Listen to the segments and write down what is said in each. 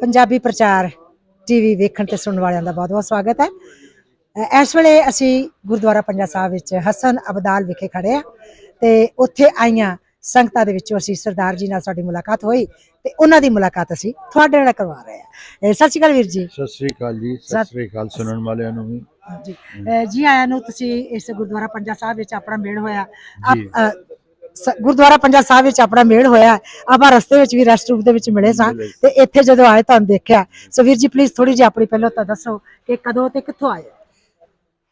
पंजाबी प्रचार टीवी वेखण ते सुनने वालियां दा बहुत बहुत स्वागत है। इस वेले असी गुरुद्वारा पंजा साहब विच हसन अबदाल विखे खड़े आ ते उत्थे आईयां संगतां दे विचों असी सरदार जी नाल साडी मुलाकात होई ते उन्हां दी मुलाकात असी तुहाडे नाल करवा रहे हैं। सत श्री अकाल वीर जी। सत श्री अकाल जी। सत श्री अकाल सुनने वालियां नूं भी जी आया नूं तुसी इस गुरुद्वारा पंजा साहब विच अपना मेल होया गुरुद्वारा पंजा साहब विच अपना मेल होया आपां रस्ते विच भी रेस्ट रूम दे विच मिले सां ते इत्थे जदों आए तुहानूं देखिया। सो वीर जी प्लीज थोड़ी जी अपनी पहलों तां दसो कि कदों ते कित्थों आए?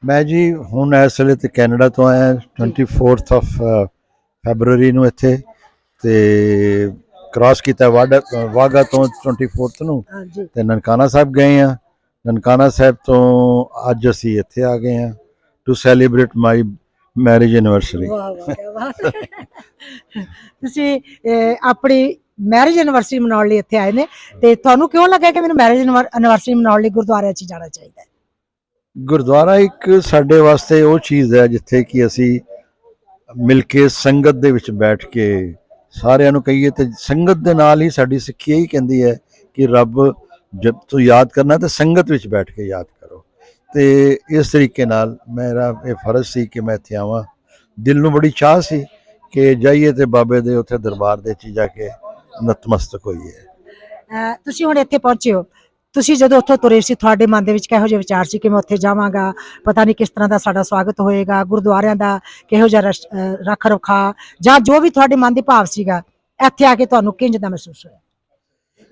मैं जी हुण इस वेले ते कैनेडा तो आया 24 फैबररी नूं इत्थे ते क्रॉस किया वाघा तो 24 नूं ते ननकाना साहब गए हैं। ननकाना साहब तो अज असी इत्थे आ गए हैं to celebrate my marriage anniversary. तुसी अपनी मैरिज एनिवर्सरी मनाउण लई इत्थे आए ने ते तुहानूं क्यों लग्गिया कि मैनूं मैरिज एनिवर्सरी मनाउण लई गुरुद्वारे 'च जाना चाहीदा है? गुरुद्वारा एक साडे वास्ते वो चीज़ है जिथे कि असी मिल के संगत दे विच बैठ के सारिਆਂ ਨੂੰ कहिए तो संगत दे नाल ही साडी सिੱਖੀ यही कहती है कि रब जब तू याद करना तो संगत विच बैठ के याद करो। तो इस तरीके नाल मेरा ये फर्ज सी कि मैं इत्थे आवां। दिल नूं बड़ी चाह सी कि जाइए तो बाबे दे उत्थे दरबार दे च जाके नतमस्तक होइए। तुसी हुण इत्थे पहुंचे हो, तुसी जदों उत्थों तुरे सी तुहाडे मन दे विच किहो जिहा विचार सी कि मैं उत्थे जावांगा, पता नहीं किस तरह दा साडा स्वागत होएगा, गुरुद्वारियां दा किहो जिहा रख रखाव जां जो भी तुहाडे मन दी भाव सीगा इत्थे आके तुहानूं किंज दा महसूस होया?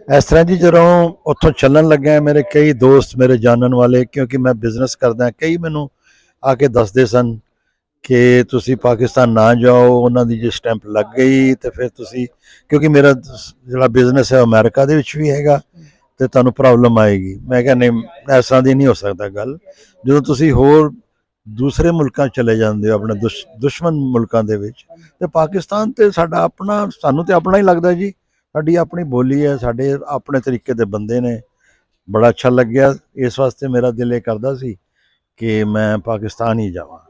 इस तरह जी जदों उत्थों चलन लग्या मेरे कई दोस्त मेरे जानन वाले क्योंकि मैं बिजनेस करदा कई मैनूं आके दसदे सन कि तुसी पाकिस्तान ना जाओ उन्हां दी जे स्टैंप लग गई तो फिर तुसी क्योंकि मेरा जिहड़ा बिजनेस है अमेरिका दे विच भी हैगा तो तुहानूं प्रॉब्लम आएगी। मैं कहा नहीं इस तरह दी नहीं हो सकता गल। जो तुसी होर दूसरे मुल्कां चले जांदे हो अपने दुश्मन मुल्कां दे विच ते पाकिस्तान ते साडा अपना सानूं ते अपना ही लगदा जी। साडी अपनी बोली है साडे अपने तरीके दे बंदे ने। बड़ा अच्छा लग्या इस वास्ते मेरा दिल ये करदा सी कि मैं पाकिस्तान ही जावां।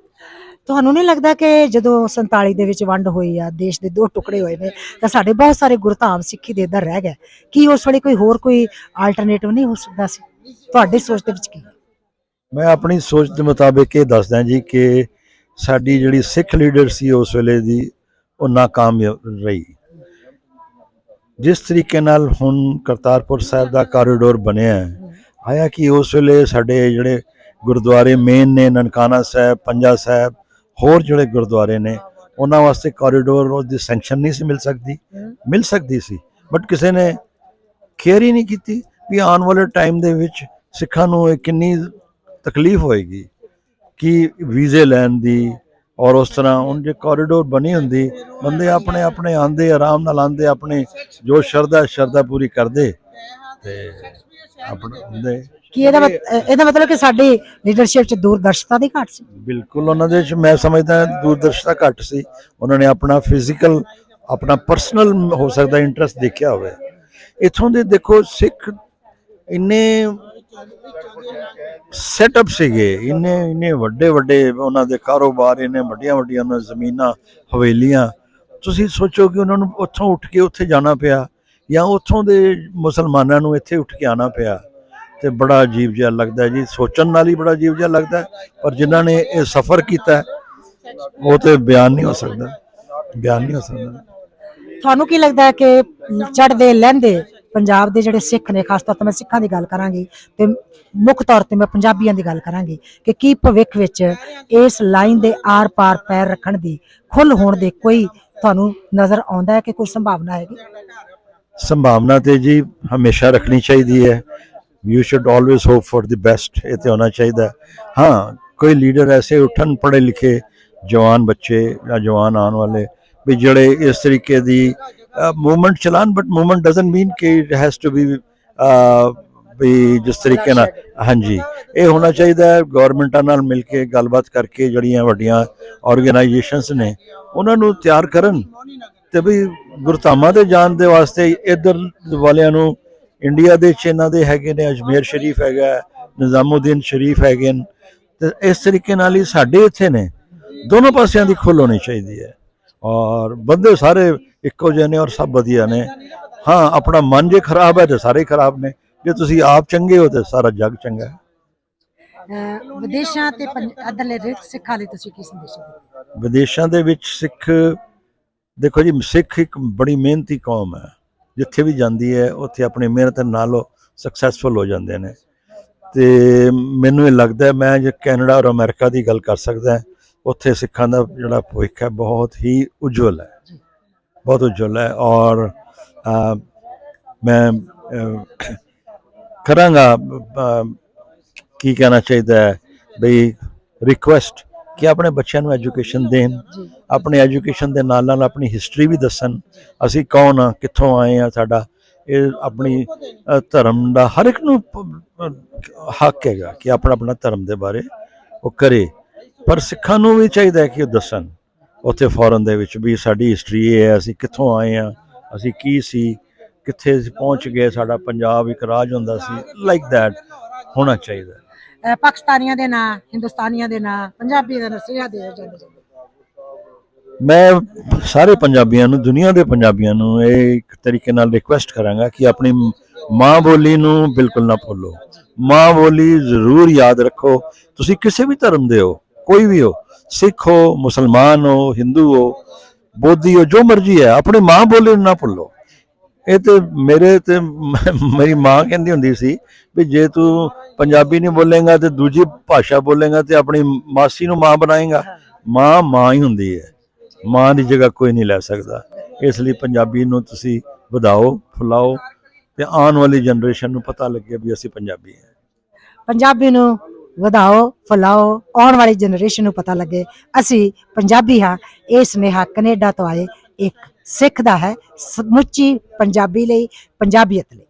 ਤੁਹਾਨੂੰ ਨਹੀਂ ਲੱਗਦਾ ਕਿ ਜਦੋਂ 47 ਦੇ ਵਿੱਚ ਵੰਡ ਹੋਈ ਆ ਦੇਸ਼ ਦੇ ਦੋ ਟੁਕੜੇ ਹੋਏ ਨੇ ਤਾਂ ਸਾਡੇ ਬਹੁਤ ਸਾਰੇ ਗੁਰਧਾਮ ਸਿੱਖੀ ਦੇ ਇੱਧਰ ਰਹਿ ਗਏ, ਕੀ ਉਸ ਵੇਲੇ ਕੋਈ ਹੋਰ ਕੋਈ ਆਲਟਰਨੇਟਿਵ ਨਹੀਂ ਹੋ ਸਕਦਾ ਸੀ? ਤੁਹਾਡੀ ਸੋਚ ਦੇ ਵਿੱਚ ਕੀ? मैं अपनी सोच के मुताबिक ये दसदा जी कि साडी जिहड़ी सिख लीडर सी उस वेले दी वो नाकाम रही। जिस तरीके नाल हुण करतारपुर साहिब दा कॉरीडोर बनिया आया कि उस वेले साडे जिहड़े गुरुद्वारे मेन ने ननकाना साहब पंजा साहब होर जिहड़े गुरुद्वारे ने उन्हां वास्ते कॉरीडोर दी सैंक्शन नहीं सी मिल सकदी सी बट किसी ने केयर ही नहीं कीती भी आने वाले टाइम दे विच सिखां नूं किन्नी तकलीफ होएगी कि वीजे लैन दी और उस तरह हुण जे कॉरीडोर बनी हुंदी बंदे अपने अपने आंदे आराम नाल आंदे अपने जो शरदा पूरी करदे ते अपने हुंदे कि ਇਹਦਾ ਮਤਲਬ ਕਿ ਸਾਡੀ ਲੀਡਰਸ਼ਿਪ 'ਚ ਦੂਰਦਰਸ਼ਤਾ ਦੀ ਘਾਟ ਸੀ? बिल्कुल उन्होंने मैं समझदा दूरदर्शिता घट सी। उन्होंने अपना फिजिकल अपना परसनल हो सकता इंटरस्ट देखा होवे। इत्थों दे देखो सिख इन्ने सैटअप सीगे इन्ने वड्डे उन्हां दे कारोबार इन्ने वड्डियां उन्हां जमीनां हवेलियां। तुसीं सोचो कि उन्होंने उत्थों उठ के उत्थे जाना पिया या उत्थों दे मुसलमानां नूं इत्थे उठ के आना पिया तो बड़ा अजीब जिहा लगता है जी। सोचण नाल ही बड़ा अजीब जिहा लगता है पर जिन्हां ने ये सफ़र किया वो तो बयान नहीं हो सकता। ਤੁਹਾਨੂੰ ਕੀ ਲੱਗਦਾ ਹੈ ਕਿ ਚੜ੍ਹਦੇ ਲਹਿੰਦੇ ਪੰਜਾਬ ਦੇ ਜਿਹੜੇ ਸਿੱਖ ਨੇ, ਖਾਸ ਤੌਰ ਤੇ ਮੈਂ ਸਿੱਖਾਂ ਦੀ ਗੱਲ ਕਰਾਂਗੀ ਤੇ ਮੁੱਖ ਤੌਰ ਤੇ ਮੈਂ ਪੰਜਾਬੀਆਂ ਦੀ ਗੱਲ ਕਰਾਂਗੀ ਕਿ ਕੀ ਭਵਿੱਖ ਵਿੱਚ ਇਸ ਲਾਈਨ ਦੇ ਆਰ ਪਾਰ ਪੈਰ ਰੱਖਣ ਦੀ ਖੁੱਲ੍ਹ ਹੋਣ ਦੇ ਕੋਈ ਤੁਹਾਨੂੰ ਨਜ਼ਰ ਆਉਂਦਾ ਹੈ ਕਿ ਕੋਈ ਸੰਭਾਵਨਾ ਹੈਗੀ? संभावना तो जी हमेशा रखनी चाहिए है। You should always hope for the best. ये तो होना चाहिए। हाँ कोई लीडर ऐसे उठन पढ़े लिखे जवान बच्चे या जवान आने वाले भी जड़े इस तरीके दी मूवमेंट चलान बट मूवमेंट डजन मीन कि इट हैज़ टू बी भी जिस तरीके ना। हाँ जी ये होना चाहिए गौरमेंटा नाल मिल के गलबात करके जड़ियाँ वड्डियां ऑर्गेनाइजेशनस ने उन्होंने तैयार करन ते भी गुरधामां दे जान दे वास्ते इधर वालियां नूं इंडिया दे इन्हां दे हैगे ने अजमेर शरीफ हैगा निज़ामुद्दीन शरीफ हैगे ते इस तरीके नाल ही साडे इत्थे ने दोनों पासियां दी खुल होनी चाहिए है और बंदे सारे इक्को जिहे ने और सब वधिया ने। हाँ अपना मन जे खराब है तो सारे खराब ने ਜੇ ਤੁਸੀਂ ਆਪ ਚੰਗੇ ਹੋ ਤੇ ਸਾਰਾ ਜੱਗ ਚੰਗਾ ਹੈ। ਵਿਦੇਸ਼ਾਂ ਤੇ ਇੱਧਰਲੇ ਸਿੱਖਾਂ ਲਈ ਤੁਸੀਂ ਕੀ ਸੰਦੇਸ਼ ਦਿੰਦੇ? ਵਿਦੇਸ਼ਾਂ ਦੇ ਵਿੱਚ ਸਿੱਖ, ਦੇਖੋ ਜੀ, ਸਿੱਖ ਇੱਕ ਬੜੀ ਮਿਹਨਤੀ ਕੌਮ ਹੈ। ਜਿੱਥੇ ਵੀ ਜਾਂਦੀ ਹੈ ਉੱਥੇ ਆਪਣੀ ਮਿਹਨਤ ਨਾਲ ਉਹ ਸਕਸੈਸਫੁਲ ਹੋ ਜਾਂਦੇ ਨੇ। ਤੇ ਮੈਨੂੰ ਇਹ ਲੱਗਦਾ ਹੈ, ਮੈਂ ਜੇ ਕੈਨੇਡਾ ਔਰ ਅਮਰੀਕਾ ਦੀ ਗੱਲ ਕਰ ਸਕਦਾ, ਉੱਥੇ ਸਿੱਖਾਂ ਦਾ ਜਿਹੜਾ ਭਵਿੱਖ ਹੈ ਬਹੁਤ ਹੀ ਉਜਵਲ ਹੈ, ਬਹੁਤ ਉਜਵਲ ਹੈ। ਔਰ ਮੈਂ ਕਰਾਂਗਾ, ਕੀ ਕਹਿਣਾ ਚਾਹੀਦਾ ਹੈ ਬਈ, ਰਿਕੁਐਸਟ ਕਿ ਆਪਣੇ ਬੱਚਿਆਂ ਨੂੰ ਐਜੂਕੇਸ਼ਨ ਦੇਣ, ਆਪਣੇ ਐਜੂਕੇਸ਼ਨ ਦੇ ਨਾਲ ਨਾਲ ਆਪਣੀ ਹਿਸਟਰੀ ਵੀ ਦੱਸਣ, ਅਸੀਂ ਕੌਣ ਹਾਂ, ਕਿੱਥੋਂ ਆਏ ਹਾਂ, ਸਾਡਾ ਇਹ ਆਪਣੀ ਧਰਮ ਦਾ ਹਰ ਇੱਕ ਨੂੰ ਹੱਕ ਹੈਗਾ ਕਿ ਆਪਣਾ ਆਪਣਾ ਧਰਮ ਦੇ ਬਾਰੇ ਉਹ ਕਰੇ। ਪਰ ਸਿੱਖਾਂ ਨੂੰ ਵੀ ਚਾਹੀਦਾ ਹੈ ਕਿ ਉਹ ਦੱਸਣ ਉੱਥੇ ਫੋਰਨ ਦੇ ਵਿੱਚ ਵੀ ਸਾਡੀ ਹਿਸਟਰੀ ਇਹ ਹੈ, ਅਸੀਂ ਕਿੱਥੋਂ ਆਏ ਹਾਂ, ਅਸੀਂ ਕੀ ਸੀ, ਕਿੱਥੇ ਅਸੀਂ ਪਹੁੰਚ ਗਏ, ਸਾਡਾ ਪੰਜਾਬ ਇੱਕ ਰਾਜ ਹੁੰਦਾ ਸੀ, ਲਾਈਕ ਦੈਟ ਹੋਣਾ ਚਾਹੀਦਾ। ਪਾਕਿਸਤਾਨੀਆਂ ਦੇ ਨਾਂ, ਹਿੰਦੁਸਤਾਨੀਆਂ ਦੇ ਨਾਂ, ਪੰਜਾਬੀਆਂ ਦੇ ਨਾਂ ਸੁਝਾਅ ਦੇ ਜਾਂਦੇ। ਮੈਂ ਸਾਰੇ ਪੰਜਾਬੀਆਂ ਨੂੰ, ਦੁਨੀਆ ਦੇ ਪੰਜਾਬੀਆਂ ਨੂੰ ਇਹ ਇੱਕ ਤਰੀਕੇ ਨਾਲ ਰਿਕੁਐਸਟ ਕਰਾਂਗਾ ਕਿ ਆਪਣੀ ਮਾਂ ਬੋਲੀ ਨੂੰ ਬਿਲਕੁਲ ਨਾ ਭੁੱਲੋ। ਮਾਂ ਬੋਲੀ ਜ਼ਰੂਰ ਯਾਦ ਰੱਖੋ। ਤੁਸੀਂ ਕਿਸੇ ਵੀ ਧਰਮ ਦੇ ਹੋ, ਕੋਈ ਵੀ ਹੋ, ਸਿੱਖ ਹੋ, ਮੁਸਲਮਾਨ ਹੋ, ਹਿੰਦੂ ਹੋ, ਬੋਧੀ ਹੋ, ਜੋ ਮਰਜ਼ੀ ਹੈ, ਆਪਣੀ ਮਾਂ ਬੋਲੀ ਨੂੰ ਨਾ ਭੁੱਲੋ। ਇਹ ਤੇ ਮੇਰੀ ਮਾਂ ਕਹਿੰਦੀ ਹੁੰਦੀ ਸੀ ਵੀ ਜੇ ਤੂੰ ਪੰਜਾਬੀ ਨਹੀਂ ਬੋਲੇਗਾ ਤੇ ਦੂਜੀ ਭਾਸ਼ਾ ਬੋਲੇਗਾ ਤੇ ਆਪਣੀ ਮਾਸੀ ਨੂੰ ਮਾਂ ਬਣਾਏਗਾ। ਮਾਂ ਹੀ ਹੁੰਦੀ ਹੈ, ਮਾਂ ਦੀ ਜਗ੍ਹਾ ਕੋਈ ਨਹੀਂ ਲੈ ਸਕਦਾ। ਇਸ ਲਈ ਪੰਜਾਬੀ ਨੂੰ ਤੁਸੀਂ ਵਧਾਓ, ਫੁਲਾਓ ਤੇ ਆਉਣ ਵਾਲੀ ਜਨਰੇਸ਼ਨ ਨੂੰ ਪਤਾ ਲੱਗੇ ਵੀ ਅਸੀਂ ਪੰਜਾਬੀ ਹਾਂ। ਪੰਜਾਬੀ ਨੂੰ ਵਧਾਓ, ਫੁਲਾਓ, ਆਉਣ ਵਾਲੀ ਜਨਰੇਸ਼ਨ ਨੂੰ ਪਤਾ ਲੱਗੇ ਅਸੀਂ ਪੰਜਾਬੀ ਹਾਂ। ਇਹ ਸੁਨੇਹਾ ਕੈਨੇਡਾ ਤੋਂ ਆਏ ਇੱਕ ਸਿੱਖ ਦਾ ਹੈ, ਸਮੁੱਚੀ ਪੰਜਾਬੀ ਲਈ, ਪੰਜਾਬੀਅਤ ਲਈ।